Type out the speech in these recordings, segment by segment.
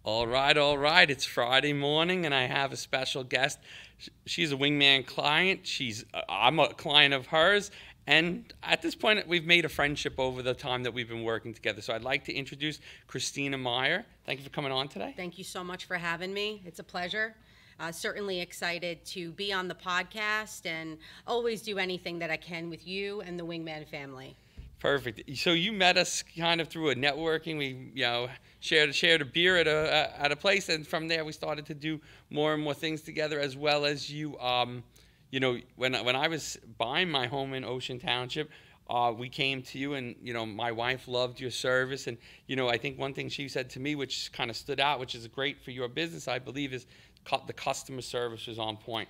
All right. It's Friday morning, and I have a special guest. She's a Wingman client. I'm a client of hers, and at this point, we've made a friendship over the time that we've been working together. So I'd like to introduce Christina Meyer. Thank you for coming on today. Thank you so much for having me. It's a pleasure. Certainly excited to be on the podcast and always do anything that I can with you and the Wingman family. Perfect. So you met us kind of through a networking. We, shared a beer at a place, and from there we started to do more and more things together. As well as when I was buying my home in Ocean Township, we came to you, and my wife loved your service, and I think one thing she said to me, which kind of stood out, which is great for your business, I believe, is the customer service was on point.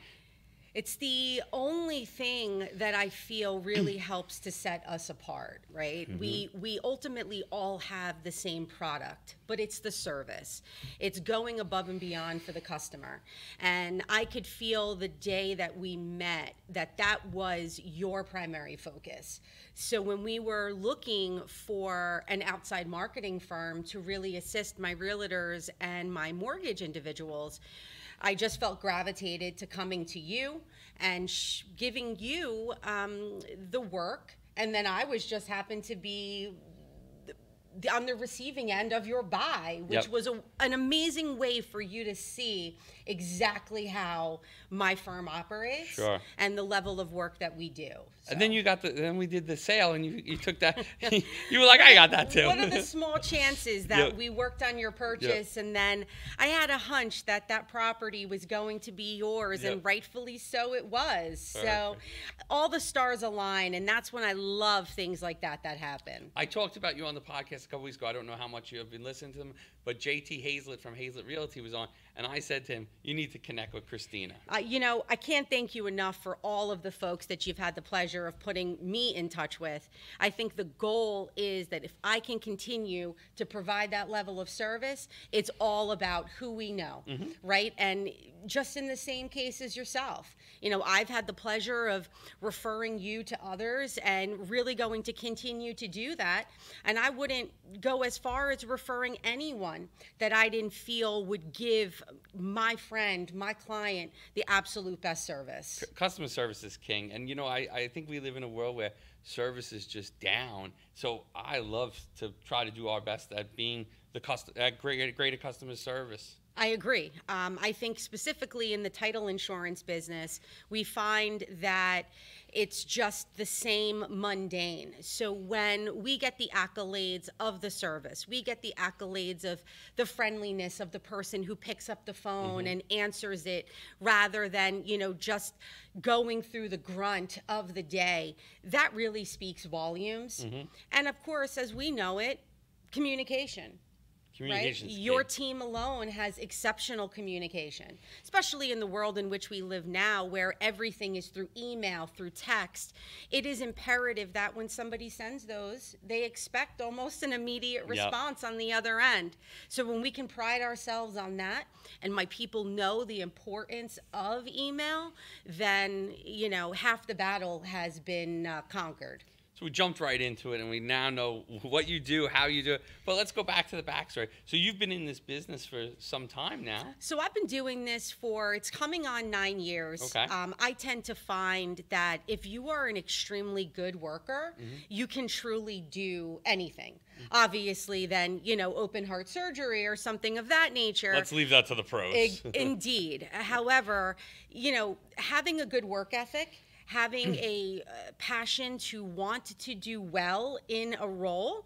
It's the only thing that I feel really helps to set us apart, right? Mm-hmm. We ultimately all have the same product, but it's the service. It's going above and beyond for the customer. And I could feel the day that we met that was your primary focus. So when we were looking for an outside marketing firm to really assist my realtors and my mortgage individuals, I just felt gravitated to coming to you and giving you the work, and then I was just happened to be on the receiving end of your buy, which was an amazing way for you to see exactly how my firm operates and the level of work that we do. So. And then then we did the sale, and you took that. You were like, I got that too. What are the small chances that we worked on your purchase, and then I had a hunch that property was going to be yours, and rightfully so it was. So all the stars align, and that's when I love things like that happen. I talked about you on the podcast a couple weeks ago. I don't know how much you have been listening to them, but JT Hazlett from Hazlett Realty was on, and I said to him, you need to connect with Christina. I can't thank you enough for all of the folks that you've had the pleasure of putting me in touch with. I think the goal is that if I can continue to provide that level of service, it's all about who we know, right? And just in the same case as yourself. I've had the pleasure of referring you to others and really going to continue to do that. And I wouldn't go as far as referring anyone that I didn't feel would give my friend, my client, the absolute best service. Customer service is king. And, I think we live in a world where service is just down. So I love to try to do our best at being greater customer service. I agree. I think specifically in the title insurance business, we find that it's just the same mundane. So when we get the accolades of the service, we get the accolades of the friendliness of the person who picks up the phone and answers it rather than, just going through the grunt of the day, that really speaks volumes. And of course, as we know it, communication. Right? Your team alone has exceptional communication, especially in the world in which we live now, where everything is through email, through text. It is imperative that when somebody sends those, they expect almost an immediate response on the other end. So when we can pride ourselves on that, and my people know the importance of email, then, half the battle has been conquered. So we jumped right into it, and we now know what you do, how you do it. But let's go back to the backstory. So you've been in this business for some time now. So I've been doing this it's coming on 9 years. Okay. I tend to find that if you are an extremely good worker, you can truly do anything. Obviously, then, open heart surgery or something of that nature. Let's leave that to the pros. Indeed. However, having a good work ethic, having a passion to want to do well in a role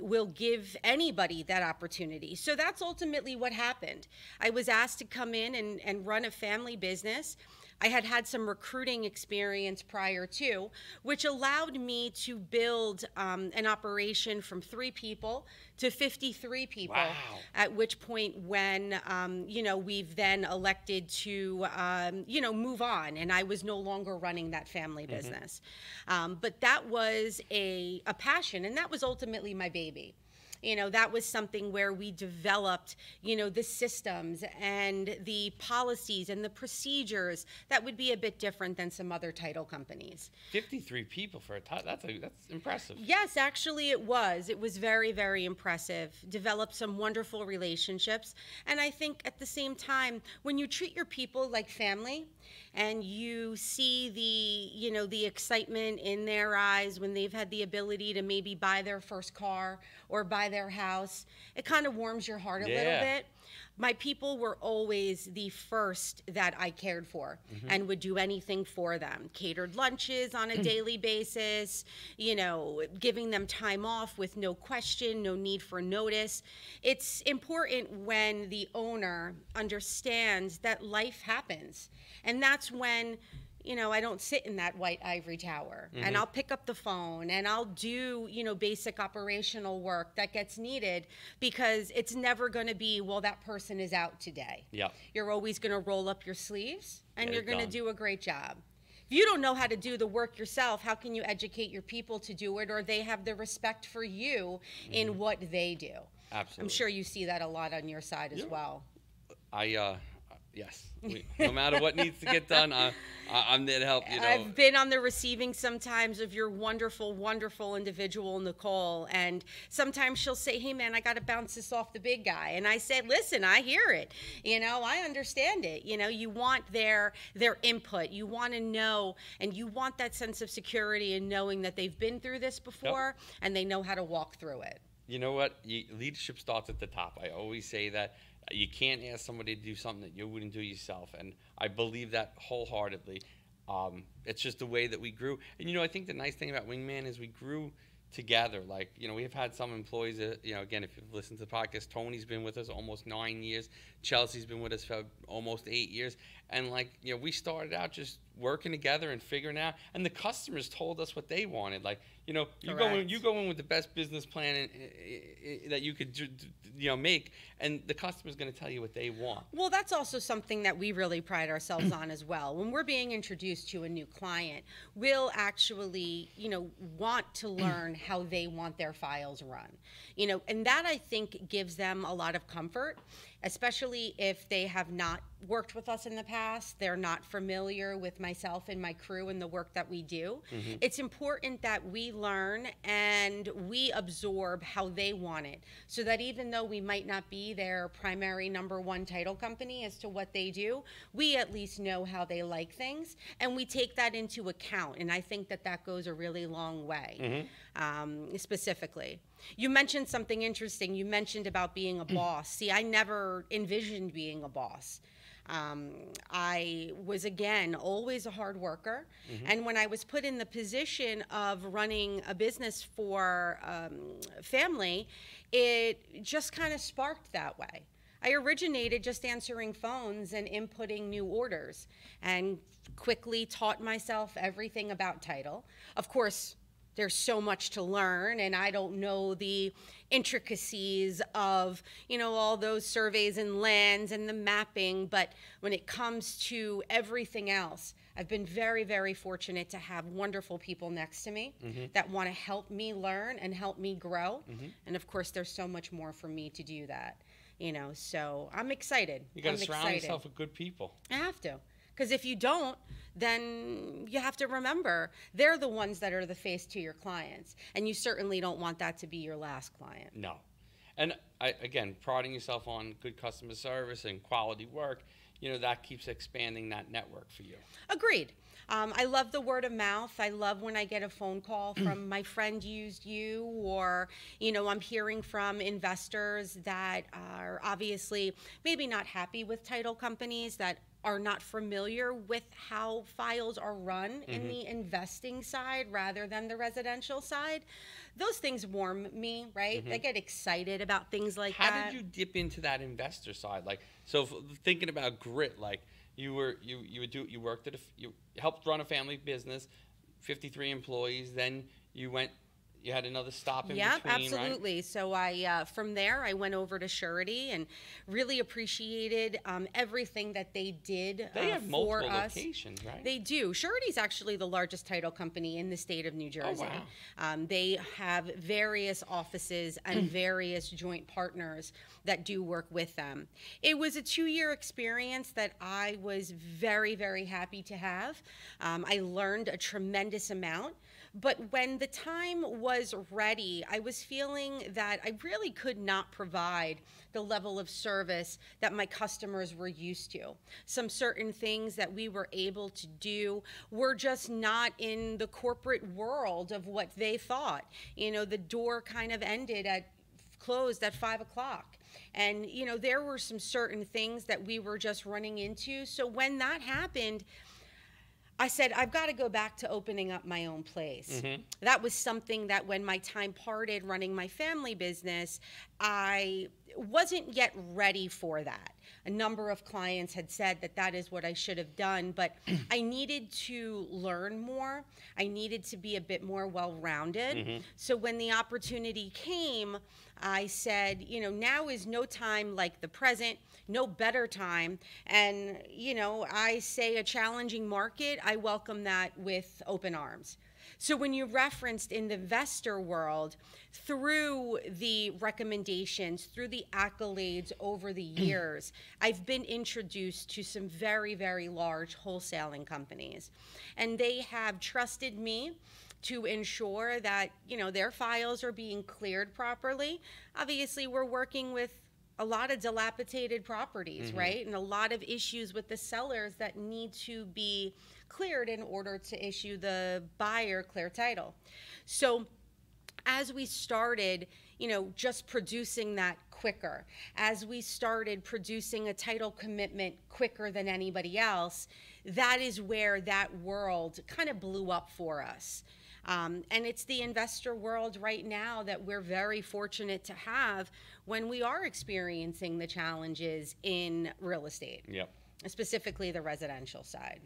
will give anybody that opportunity. So that's ultimately what happened. I was asked to come in and run a family business. I had some recruiting experience prior to, which allowed me to build an operation from 3 people to 53 people. Wow. At which point, when we've then elected to move on, and I was no longer running that family business. But that was a passion, and that was ultimately my baby. that was something where we developed, the systems and the policies and the procedures that would be a bit different than some other title companies. 53 people for a title, that's impressive. Yes, actually it was. It was very, very impressive. Developed some wonderful relationships. And I think at the same time, when you treat your people like family and you see the excitement in their eyes when they've had the ability to maybe buy their first car or buy their house, it kind of warms your heart a little bit. My people were always the first that I cared for and would do anything for them. Catered lunches on a daily basis, giving them time off with no question, no need for notice. It's important when the owner understands that life happens. And that's when I don't sit in that white ivory tower, and I'll pick up the phone and I'll do, basic operational work that gets needed, because it's never going to be, well, that person is out today. Yeah. You're always going to roll up your sleeves and you're going to done. do a great job. If you don't know how to do the work yourself, how can you educate your people to do it, or they have the respect for you in what they do? Absolutely. I'm sure you see that a lot on your side as well. Yes. No matter what needs to get done, I'm there to help. I've been on the receiving sometimes of your wonderful, wonderful individual, Nicole, and sometimes she'll say, hey, man, I got to bounce this off the big guy. And I say, listen, I hear it. I understand it. You want their input. You want to know, and you want that sense of security in knowing that they've been through this before and they know how to walk through it. You know what? Leadership starts at the top. I always say that. You can't ask somebody to do something that you wouldn't do yourself, and I believe that wholeheartedly. It's just the way that we grew. And, I think the nice thing about Wingman is we grew together. Like, we have had some employees that, again, if you've listened to the podcast, Tony's been with us almost 9 years. Chelsea's been with us for almost 8 years. And, we started out just working together and figuring out. And the customers told us what they wanted. Like, you go in with the best business plan that you could make, and the customer's going to tell you what they want. Well, that's also something that we really pride ourselves on as well. When we're being introduced to a new client, we'll actually, want to learn how they want their files run. And that, I think, gives them a lot of comfort, especially if they have not worked with us in the past, they're not familiar with myself and my crew and the work that we do. It's important that we learn and we absorb how they want it, so that even though we might not be their primary #1 title company as to what they do, we at least know how they like things, and we take that into account. And I think that goes a really long way. Specifically, you mentioned something interesting. You mentioned about being a boss. See, I never envisioned being a boss. I was, again, always a hard worker. And when I was put in the position of running a business for family, it just kind of sparked that way. I originated just answering phones and inputting new orders, and quickly taught myself everything about title. Of course, there's so much to learn, and I don't know the intricacies of, all those surveys and lands and the mapping, but when it comes to everything else, I've been very, very fortunate to have wonderful people next to me that want to help me learn and help me grow. And of course, there's so much more for me to do that, so I'm excited. You got to surround yourself with good people. I have to. Because if you don't, then you have to remember they're the ones that are the face to your clients. And you certainly don't want that to be your last client. No. And, again, priding yourself on good customer service and quality work, that keeps expanding that network for you. Agreed. I love the word of mouth. I love when I get a phone call from my friend used you, or, I'm hearing from investors that are obviously maybe not happy with title companies, that are not familiar with how files are run in the investing side rather than the residential side. Those things warm me, right? I get excited about things like that. How did you dip into that investor side? So thinking about grit, you helped run a family business, 53 employees, then you went you had another stop in Yeah, between, right? absolutely. So I, from there, I went over to Surety and really appreciated everything that they did They have for multiple us. locations, right? They do. Surety's actually the largest title company in the state of New Jersey. wow. They have various offices and various joint partners that do work with them. It was a 2-year experience that I was very, very happy to have. I learned a tremendous amount. But when the time was ready, I was feeling that I really could not provide the level of service that my customers were used to. Some certain things that we were able to do were just not in the corporate world of what they thought. You know, the door kind of closed at 5 o'clock. And, you know, there were some certain things that we were just running into. So when that happened, I said, I've got to go back to opening up my own place. That was something that when my time parted running my family business, I wasn't yet ready for that. A number of clients had said that that is what I should have done, but I needed to learn more. I needed to be a bit more well-rounded. So when the opportunity came, I said, you know, now is no time like the present, no better time. And, you know, I say a challenging market, I welcome that with open arms. So when you referenced in the investor world, through the recommendations, through the accolades over the years, I've been introduced to some very, very large wholesaling companies. And they have trusted me to ensure that, you know, their files are being cleared properly. Obviously, we're working with a lot of dilapidated properties, right? And a lot of issues with the sellers that need to be cleared in order to issue the buyer clear title. So as we started, you know, just producing that quicker, as we started producing a title commitment quicker than anybody else, that is where that world kind of blew up for us. And it's the investor world right now that we're very fortunate to have when we are experiencing the challenges in real estate, specifically the residential side.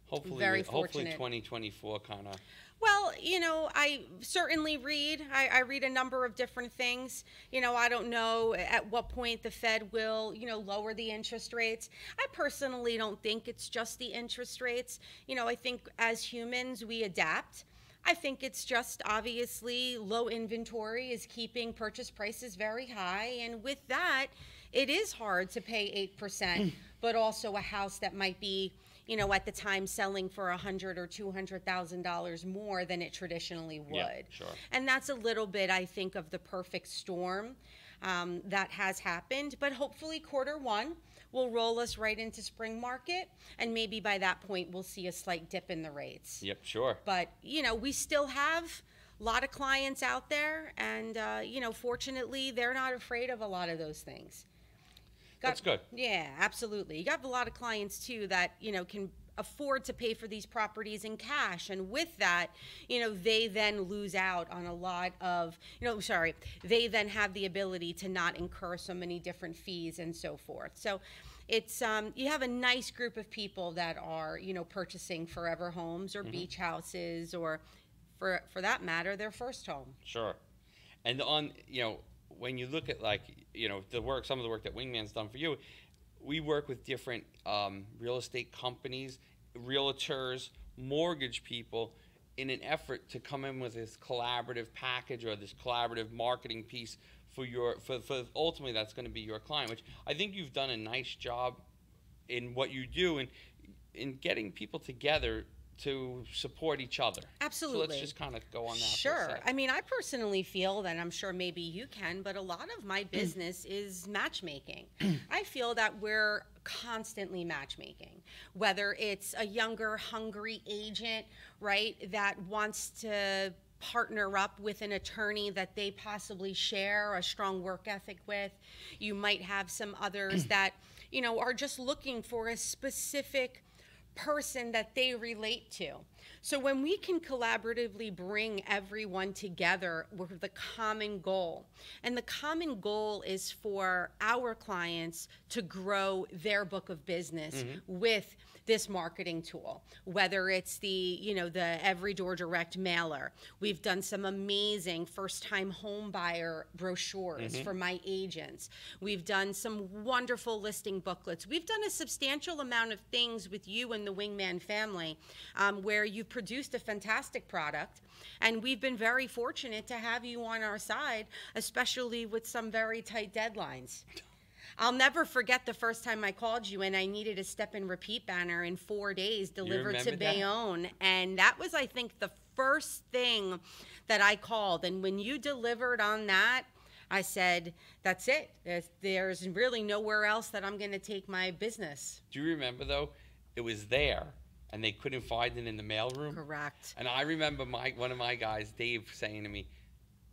Hopefully, Very hopefully fortunate. 2024 kind of. Well, you know, I certainly read. I read a number of different things. You know, I don't know at what point the Fed will, you know, lower the interest rates. I personally don't think it's just the interest rates. You know, I think as humans, we adapt. I think it's just obviously low inventory is keeping purchase prices very high. And with that, it is hard to pay 8%, but also a house that might be, you know, at the time selling for $100,000 or $200,000 more than it traditionally would. Yeah, sure. And that's a little bit, I think, of the perfect storm that has happened. But hopefully Q1 will roll us right into spring market. And maybe by that point, we'll see a slight dip in the rates. Yep, sure. But, you know, we still have a lot of clients out there. And, you know, fortunately, they're not afraid of a lot of those things. That's good. Yeah, absolutely. You got a lot of clients too that, you know, can afford to pay for these properties in cash. And with that, you know, they then lose out on a lot of, they then have the ability to not incur so many different fees and so forth. So it's, you have a nice group of people that are, you know, purchasing forever homes or beach houses or for that matter, their first home. Sure. And on, you know, when you look at like, you know, some of the work that Wingman's done for you, we work with different real estate companies, realtors, mortgage people in an effort to come in with this collaborative package or this collaborative marketing piece for ultimately that's going to be your client, which I think you've done a nice job in what you do and in getting people together to support each other. Absolutely. So let's just kind of go on that. Sure. I mean, I personally feel that, I'm sure maybe you can, but a lot of my business is matchmaking. I feel that we're constantly matchmaking, whether it's a younger, hungry agent, right, that wants to partner up with an attorney that they possibly share a strong work ethic with. You might have some others that, you know, are just looking for a specific person that they relate to. So when we can collaboratively bring everyone together with the common goal, and the common goal is for our clients to grow their book of business with this marketing tool, whether it's the, the Every Door Direct mailer. We've done some amazing first-time home buyer brochures for my agents. We've done some wonderful listing booklets. We've done a substantial amount of things with you and the Wingman family, where you've produced a fantastic product, and we've been very fortunate to have you on our side, especially with some very tight deadlines. I'll never forget the first time I called you and I needed a step and repeat banner in 4 days delivered to Bayonne. And that was, I think, the first thing that I called. And when you delivered on that, I said, that's it. There's really nowhere else that I'm going to take my business. Do you remember, though? It was there, and they couldn't find it in the mailroom. Correct. And I remember one of my guys, Dave, saying to me,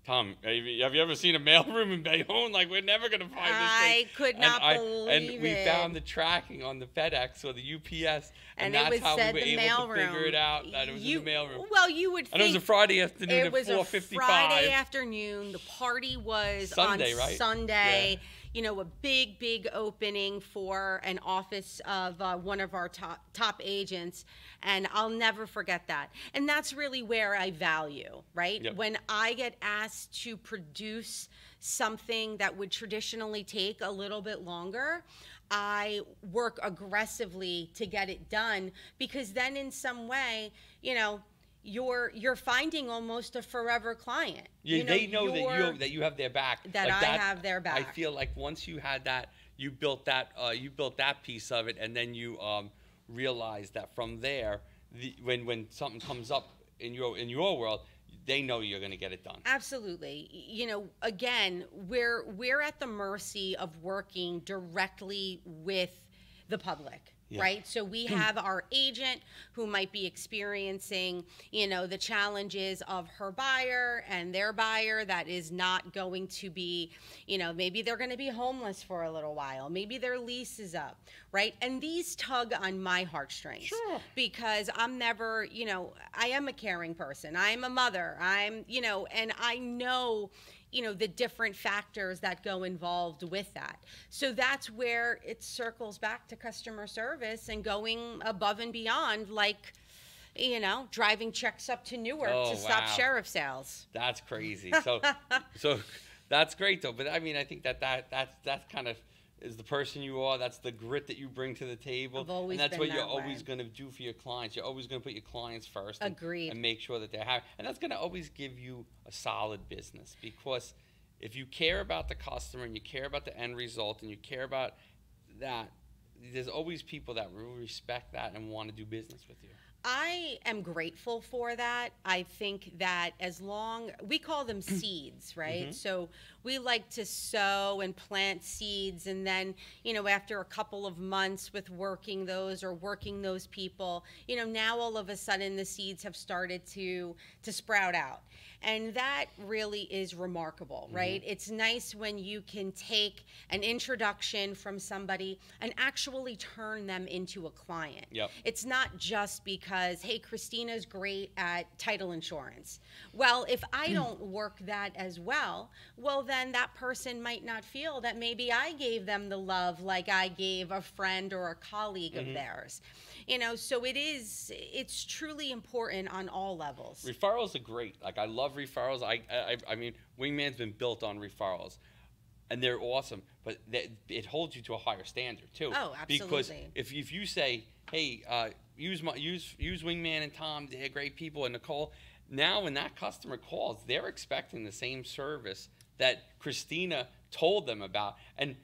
Tom, have you ever seen a mailroom in Bayonne? Like, we're never going to find this thing. I could not believe it. And we found the tracking on the FedEx or the UPS, and that's it how we said were the able mailroom. to figure it out that it was in the mailroom. Well, you would think. And it was a Friday afternoon at 4:55. It was a Friday afternoon. The party was Sunday, on right? Sunday. Yeah. A big opening for an office of one of our top agents, and I'll never forget that. And that's really where I value, right? Yep. When I get asked to produce something that would traditionally take a little bit longer, I work aggressively to get it done, because then in some way, you're finding almost a forever client. Yeah, they know that you have their back. That I have their back. I feel like once you had that, you built that piece of it, and then you realized that from there, when something comes up in your world, they know you're going to get it done. Absolutely. Again, we're at the mercy of working directly with the public. Yeah. Right? So we have our agent who might be experiencing, the challenges of her buyer and their buyer that is not going to be, maybe they're going to be homeless for a little while. Maybe their lease is up, right? And these tug on my heartstrings. Sure. Because I'm never, I am a caring person. I'm a mother. And I know, the different factors that go involved with that. So that's where it circles back to customer service and going above and beyond, like, driving checks up to Newark to stop sheriff sales. That's crazy. So that's great, though. But I mean, I think that's kind of is the person you are. That's the grit that you bring to the table. I've always and that's been what you're that way. always going to do for your clients. You're always going to put your clients first. Agreed. And make sure that they're happy. And that's going to always give you a solid business, because if you care about the customer and you care about the end result and you care about that, there's always people that will respect that and want to do business with you. I am grateful for that. I think that we call them seeds, right? Mm-hmm. So we like to sow and plant seeds, and then, after a couple of months with working those people, now all of a sudden the seeds have started to sprout out. And that really is remarkable, right? Mm-hmm. It's nice when you can take an introduction from somebody and actually turn them into a client. Yep. It's not just because, hey, Christina's great at title insurance. Well, if I don't work that as well, then that person might not feel that maybe I gave them the love like I gave a friend or a colleague of theirs. So it's truly important on all levels. Referrals are great. Like, I love referrals. I mean, Wingman's been built on referrals, and they're awesome. But it holds you to a higher standard too. Oh, absolutely. Because if you say, hey, use Wingman and Tom, they're great people, and Nicole. Now, when that customer calls, they're expecting the same service that Christina told them about. And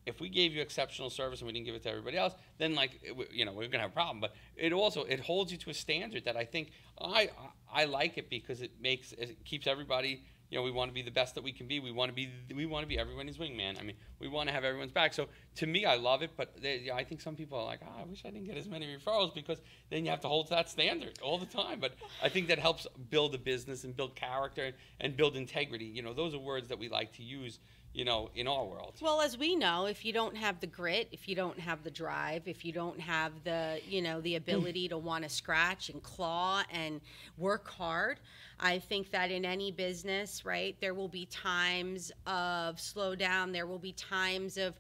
if we gave you exceptional service and we didn't give it to everybody else, then we're gonna have a problem. But it holds you to a standard that I think I like it, because it keeps everybody. We want to be the best that we can be. We want to be everyone's wingman. I mean, we want to have everyone's back. So to me, I love it. But I think some people are like, I wish I didn't get as many referrals, because then you have to hold to that standard all the time. But I think that helps build a business and build character and build integrity. Those are words that we like to use, in our world. Well, as we know, if you don't have the grit, if you don't have the drive, if you don't have the, the ability to want to scratch and claw and work hard, I think that in any business, right, there will be times of slowdown. There will be times of,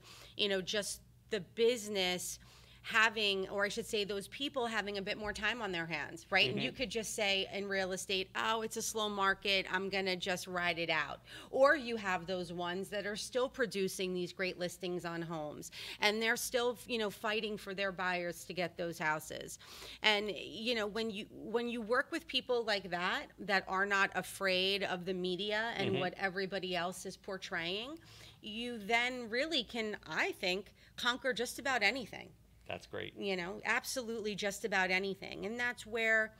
just the business having, or I should say those people having a bit more time on their hands, right? And you could just say in real estate, oh, it's a slow market, I'm gonna just ride it out. Or you have those ones that are still producing these great listings on homes, and they're still, you know, fighting for their buyers to get those houses. And, you know, when you work with people like that, that are not afraid of the media and what everybody else is portraying, you then really can, I think, conquer just about anything. That's great. You know, absolutely just about anything. And that's where,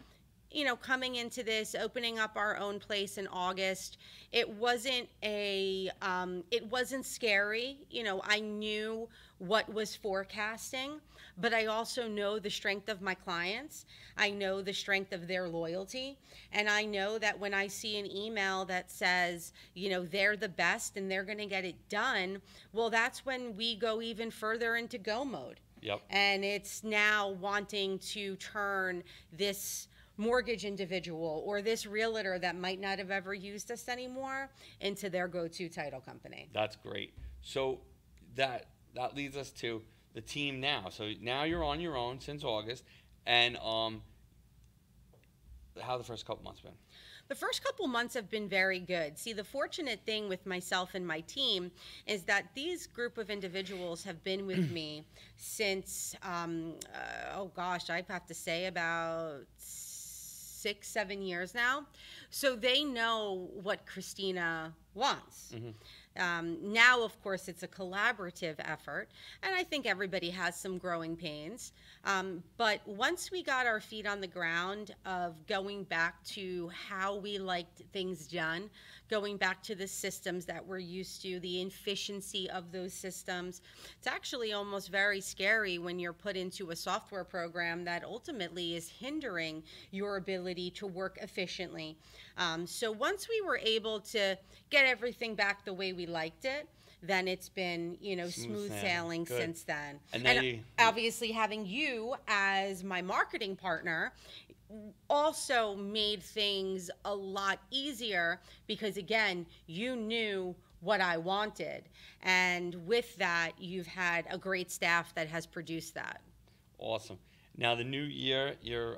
you know, coming into this, opening up our own place in August, it wasn't scary. You know, I knew what was forecasting, but I also know the strength of my clients. I know the strength of their loyalty. And I know that when I see an email that says, you know, they're the best and they're going to get it done, well, that's when we go even further into go mode. Yep. And it's now wanting to turn this mortgage individual or this realtor that might not have ever used us anymore into their go-to title company. That's great. So that leads us to the team now. So now you're on your own since August, and how the first couple months been? The first couple months have been very good. See, the fortunate thing with myself and my team is that these group of individuals have been with me since, oh gosh, I have to say about 6-7 years now. So they know what Christina wants. Now, of course, it's a collaborative effort, and I think everybody has some growing pains. But once we got our feet on the ground of going back to how we liked things done, going back to the systems that we're used to, the efficiency of those systems, it's actually almost very scary when you're put into a software program that ultimately is hindering your ability to work efficiently. So once we were able to get everything back the way we liked it, then it's been, you know, smooth sailing since then. And obviously having you as my marketing partner also made things a lot easier because, again, you knew what I wanted. And with that, you've had a great staff that has produced that. Awesome. Now, the new year, you're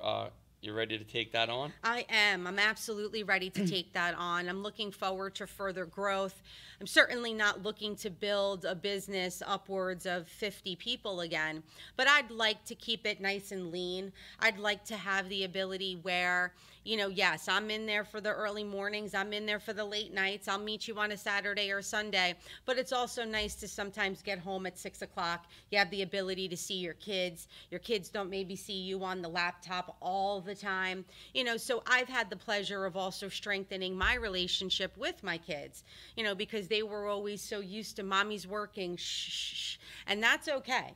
ready to take that on? I am. I'm absolutely ready to take that on. I'm looking forward to further growth. I'm certainly not looking to build a business upwards of 50 people again, but I'd like to keep it nice and lean. I'd like to have the ability where, you know, yes, I'm in there for the early mornings. I'm in there for the late nights. I'll meet you on a Saturday or Sunday, but it's also nice to sometimes get home at 6 o'clock. You have the ability to see your kids. Your kids don't maybe see you on the laptop all the time. You know, so I've had the pleasure of also strengthening my relationship with my kids, you know, because they were always so used to mommy's working, shh, and that's okay.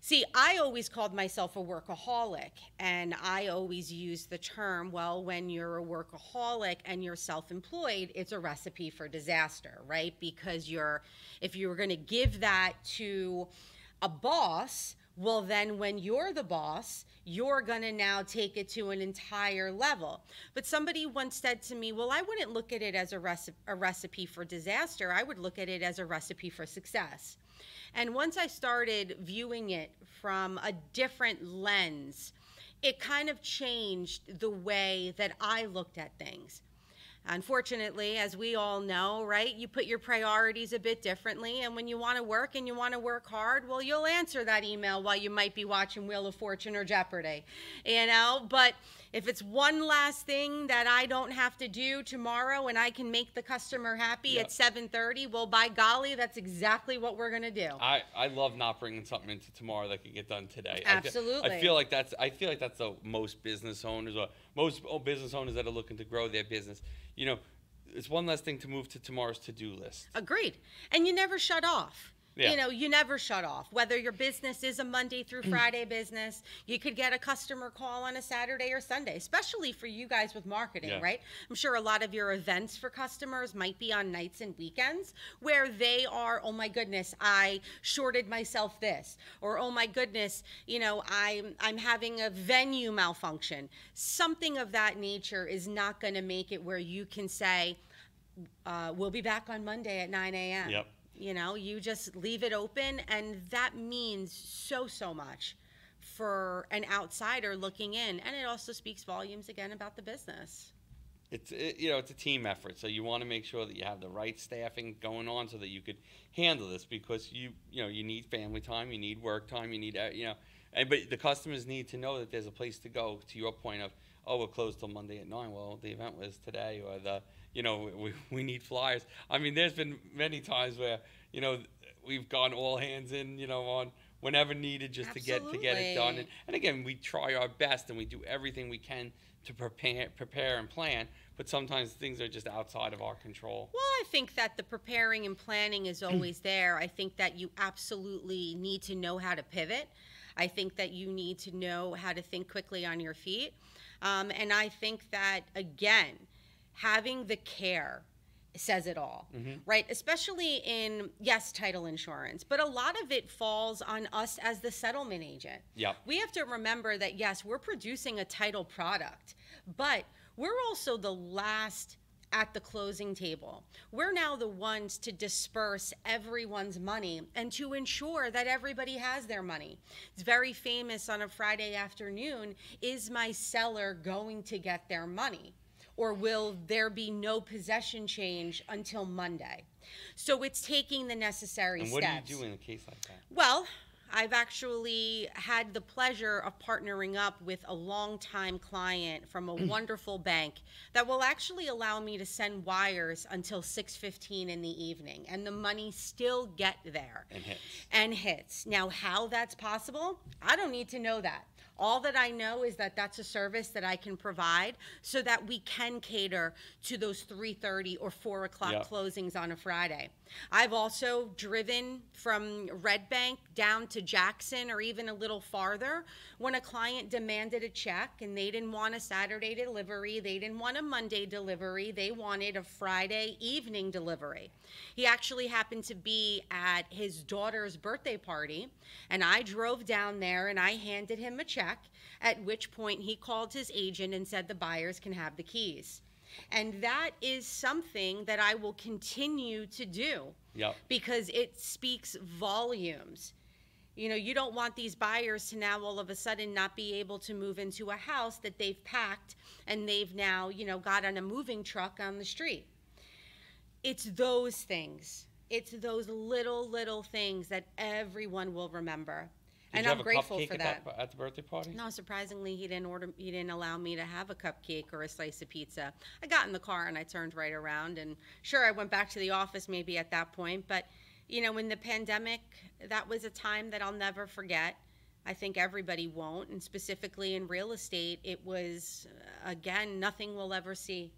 See, I always called myself a workaholic, and I always used the term, well, when you're a workaholic and you're self-employed, it's a recipe for disaster, right? Because if you were going to give that to a boss, well, then when you're the boss, you're going to now take it to an entire level. But somebody once said to me, well, I wouldn't look at it as a recipe for disaster. I would look at it as a recipe for success. And once I started viewing it from a different lens, it kind of changed the way that I looked at things. Unfortunately, as we all know, right, you put your priorities a bit differently, and when you want to work and you want to work hard, well, you'll answer that email while you might be watching Wheel of Fortune or Jeopardy, you know, but if it's one last thing that I don't have to do tomorrow and I can make the customer happy at 7:30, well, by golly, that's exactly what we're going to do. I love not bringing something into tomorrow that can get done today. Absolutely. I feel like that's the most business owners that are looking to grow their business. You know, it's one less thing to move to tomorrow's to-do list. Agreed. And you never shut off. Yeah. You know, you never shut off. Whether your business is a Monday through Friday business, you could get a customer call on a Saturday or Sunday, especially for you guys with marketing, right? I'm sure a lot of your events for customers might be on nights and weekends where they are, oh my goodness, I shorted myself this, or oh my goodness, you know, I'm having a venue malfunction. Something of that nature is not going to make it where you can say, we'll be back on Monday at 9 a.m. Yep. You know, you just leave it open, and that means so much for an outsider looking in, and it also speaks volumes again about the business. It's a team effort, so you want to make sure that you have the right staffing going on so that you could handle this, because you need family time, you need work time, you need but the customers need to know that there's a place to go. To your point of, oh, we're closed till Monday at 9. Well, the event was today, or we need flyers. I mean, there's been many times where we've gone all hands in on whenever needed just to get it done. And again, we try our best and we do everything we can to prepare and plan, but sometimes things are just outside of our control. Well, I think that the preparing and planning is always there. I think that you absolutely need to know how to pivot. I think that you need to know how to think quickly on your feet. And I think that, again, having the care says it all, right? Especially in, yes, title insurance, but a lot of it falls on us as the settlement agent. Yep. We have to remember that, yes, we're producing a title product, but we're also the last at the closing table. We're now the ones to disperse everyone's money and to ensure that everybody has their money. It's very famous on a Friday afternoon, is my seller going to get their money? Or will there be no possession change until Monday? So it's taking the necessary steps. And what do you do in a case like that? Well, I've actually had the pleasure of partnering up with a longtime client from a wonderful bank that will actually allow me to send wires until 6:15 in the evening, and the money still get there. And hits. Now, how that's possible, I don't need to know that. All that I know is that that's a service that I can provide so that we can cater to those 3:30 or 4 o'clock closings on a Friday. I've also driven from Red Bank down to Jackson or even a little farther when a client demanded a check and they didn't want a Saturday delivery, they didn't want a Monday delivery, they wanted a Friday evening delivery. He actually happened to be at his daughter's birthday party, and I drove down there and I handed him a check, at which point he called his agent and said the buyers can have the keys. And that is something that I will continue to do because it speaks volumes. You don't want these buyers to now all of a sudden not be able to move into a house that they've packed and they've now, got on a moving truck on the street. It's those things. It's those little things that everyone will remember. And I'm grateful for that. At the birthday party? No, surprisingly, he didn't allow me to have a cupcake or a slice of pizza. I got in the car and I turned right around, and sure, I went back to the office maybe at that point, but in the pandemic, that was a time that I'll never forget. I think everybody won't, and specifically in real estate, it was, again, nothing we'll ever see.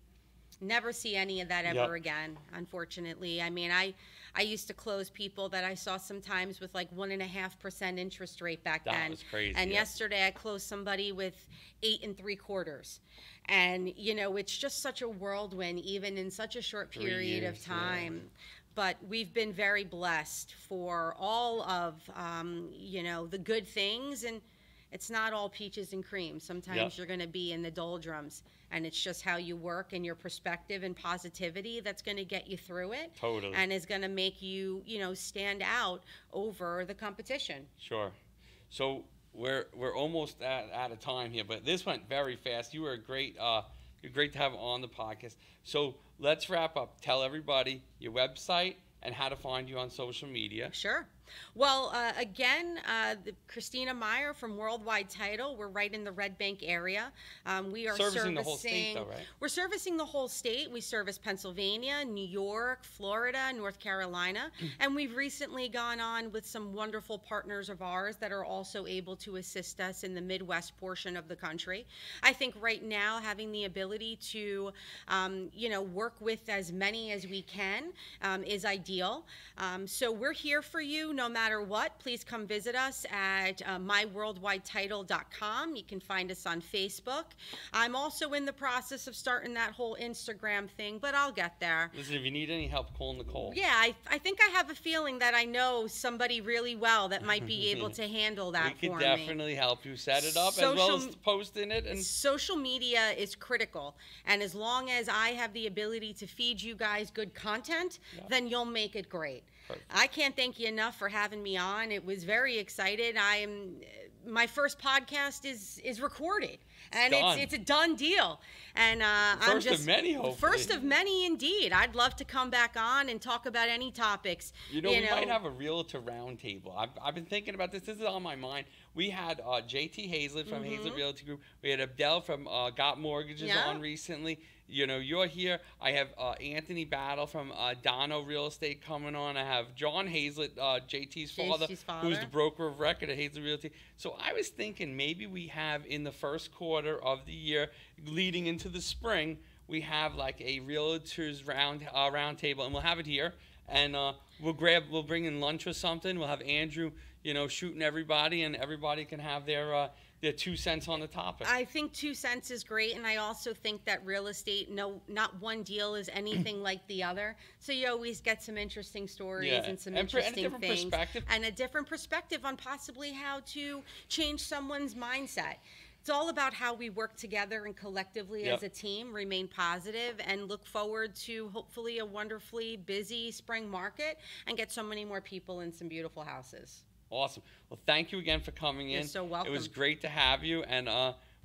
Never see any of that ever again, unfortunately. I mean, I used to close people that I saw sometimes with like 1.5% interest rate back then. That was crazy. And yesterday I closed somebody with 8 3/4. And, it's just such a whirlwind, even in such a short period of time. Yeah. But we've been very blessed for all of, the good things. And it's not all peaches and cream. Sometimes you're going to be in the doldrums, and it's just how you work and your perspective and positivity that's going to get you through it. Totally. And is going to make you, stand out over the competition. Sure. So we're almost out of time here, but this went very fast. You were you're great to have on the podcast. So let's wrap up. Tell everybody your website and how to find you on social media. Sure. Well, again, Christina Meyer from Worldwide Title. We're right in the Red Bank area. We are servicing the whole state, though, right? We're servicing the whole state. We service Pennsylvania, New York, Florida, North Carolina, and we've recently gone on with some wonderful partners of ours that are also able to assist us in the Midwest portion of the country. I think right now having the ability to, work with as many as we can is ideal. So we're here for you. No matter what, please come visit us at myworldwidetitle.com. You can find us on Facebook. I'm also in the process of starting that whole Instagram thing, but I'll get there. Listen, if you need any help, call Nicole. Yeah, I think I have a feeling that I know somebody really well that might be able to handle that for me. We can definitely help you set it up as well as posting it. And social media is critical, and as long as I have the ability to feed you guys good content, then you'll make it great. Perfect. I can't thank you enough for having me on. It was very excited. I am my first podcast is recorded, and done. it's a done deal. And I'm First just of many, hopefully. first of many, indeed. I'd love to come back on and talk about any topics. We might have a realtor roundtable. I've been thinking about this. This is on my mind. We had JT Hazlett from Hazlett Realty Group. We had Abdel from Got Mortgages on recently. You're here. I have Anthony Battle from Dono Real Estate coming on. I have John Hazlett, JT's father, who's the broker of record at Hazlett Realty. So I was thinking maybe we have in the first quarter of the year, leading into the spring, we have like a realtors round table, and we'll have it here. And we'll bring in lunch or something. We'll have Andrew, shooting everybody, and everybody can have their 2 cents on the topic. I think 2 cents is great, and I also think that real estate, not one deal is anything like the other. So you always get some interesting stories and some interesting things, and a different perspective on possibly how to change someone's mindset. It's all about how we work together and collectively as a team, remain positive, and look forward to hopefully a wonderfully busy spring market and get so many more people in some beautiful houses. Awesome. Well, thank you again for coming in. You're so welcome. It was great to have you, and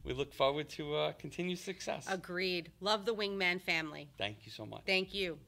we look forward to continued success. Agreed. Love the Wingman family. Thank you so much. Thank you.